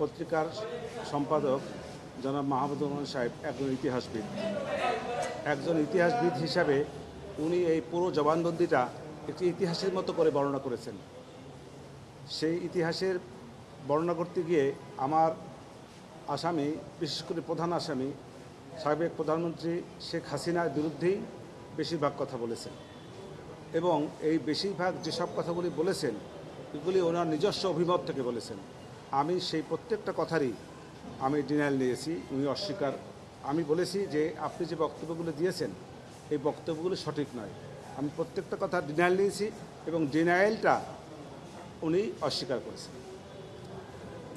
পত্রিকার সম্পাদক জনাব মাহমুদুর রহমান সাহেব একজন ইতিহাসবিদ হিসাবে উনি এই পুরো জবানবন্দিটা একটি ইতিহাসের মতো করে বর্ণনা করেছেন। সেই ইতিহাসের বর্ণনা করতে গিয়ে আমার আসামি, বিশেষ করে প্রধান আসামি সাবেক প্রধানমন্ত্রী শেখ হাসিনার বিরুদ্ধেই বেশিরভাগ কথা বলেছেন এবং এই বেশিরভাগ যেসব কথাগুলি বলেছেন এগুলি ওনার নিজস্ব অভিমত থেকে বলেছেন। আমি সেই প্রত্যেকটা কথারই আমি ডিনায়াল নিয়েছি। উনি অস্বীকার, আমি বলেছি যে আপনি যে বক্তব্যগুলো দিয়েছেন এই বক্তব্যগুলো সঠিক নয়। আমি প্রত্যেকটা কথা ডিনায়াল নিয়েছি এবং ডিনায়ালটা উনি অস্বীকার করেছেন।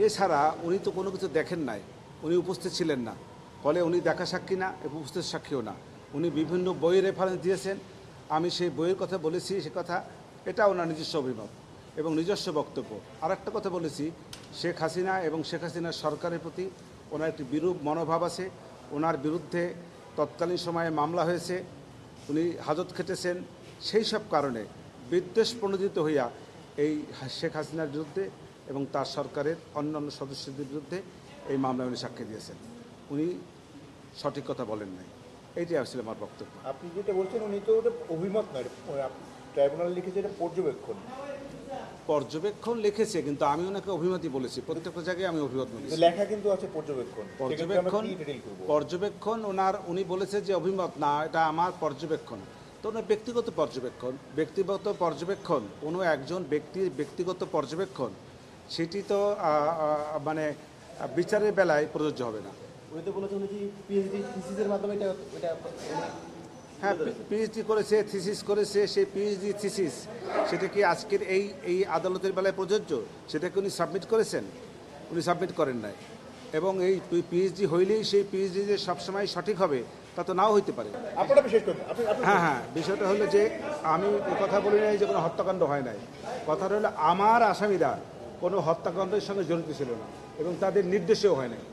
এছাড়া উনি তো কোনো কিছু দেখেন নাই, উনি উপস্থিত ছিলেন না, ফলে উনি দেখা সাক্ষী না, উপস্থিত সাক্ষীও না। উনি বিভিন্ন বইয়ের রেফারেন্স দিয়েছেন, আমি সেই বইয়ের কথা বলেছি, সে কথা এটা ওনার নিজস্ব অভিমত এবং নিজস্ব বক্তব্য। আর একটা কথা বলেছি, শেখ হাসিনা এবং শেখ হাসিনার সরকারের প্রতি ওনার একটি বিরূপ মনোভাব আছে। ওনার বিরুদ্ধে তৎকালীন সময়ে মামলা হয়েছে, উনি হাজত খেটেছেন। সেই সব কারণে বিদ্বেষ প্রণোদিত হইয়া এই শেখ হাসিনার বিরুদ্ধে এবং তার সরকারের অন্যান্য সদস্যদের বিরুদ্ধে এই মামলায় উনি সাক্ষী দিয়েছেন। উনি সঠিক কথা বলেন নাই, এইটাই আসলে আমার বক্তব্য। আপনি যেটা বলছেন উনি তো ওটা অভিমত নয়, ট্রাইব্যুনাল লিখেছে এটা পর্যবেক্ষণ লিখেছে, কিন্তু আমি ওনাকে অভিমতই বলেছি। প্রত্যেকটা জায়গায় আমি অভিমত বলেছি। লেখা কিন্তু আছে পর্যবেক্ষণ উনি বলেছে যে অভিমত না, এটা আমার পর্যবেক্ষণ। তো ওনার ব্যক্তিগত পর্যবেক্ষণ কোনো একজন ব্যক্তির ব্যক্তিগত পর্যবেক্ষণ, সেটি তো মানে বিচারের বেলায় প্রযোজ্য হবে না। হ্যাঁ, পিএইচডি করেছে, থিসিস করেছে। সেই পিএইচডি থিসিস সেটা কি আজকের এই আদালতের বেলায় প্রযোজ্য? সেটাকে উনি সাবমিট করেছেন? উনি সাবমিট করেন নাই। এবং এই পিএইচডি হইলেই সেই পিএইচডি যে সবসময় সঠিক হবে তা তো নাও হইতে পারে। হ্যাঁ, বিষয়টা হলো যে আমি কথা বলি নাই যে কোনো হত্যাকাণ্ড হয় নাই। কথাটা হলো আমার আসামিরা কোনো হত্যাকাণ্ডের সঙ্গে জড়িত ছিল না এবং তাদের নির্দেশেও হয় নাই।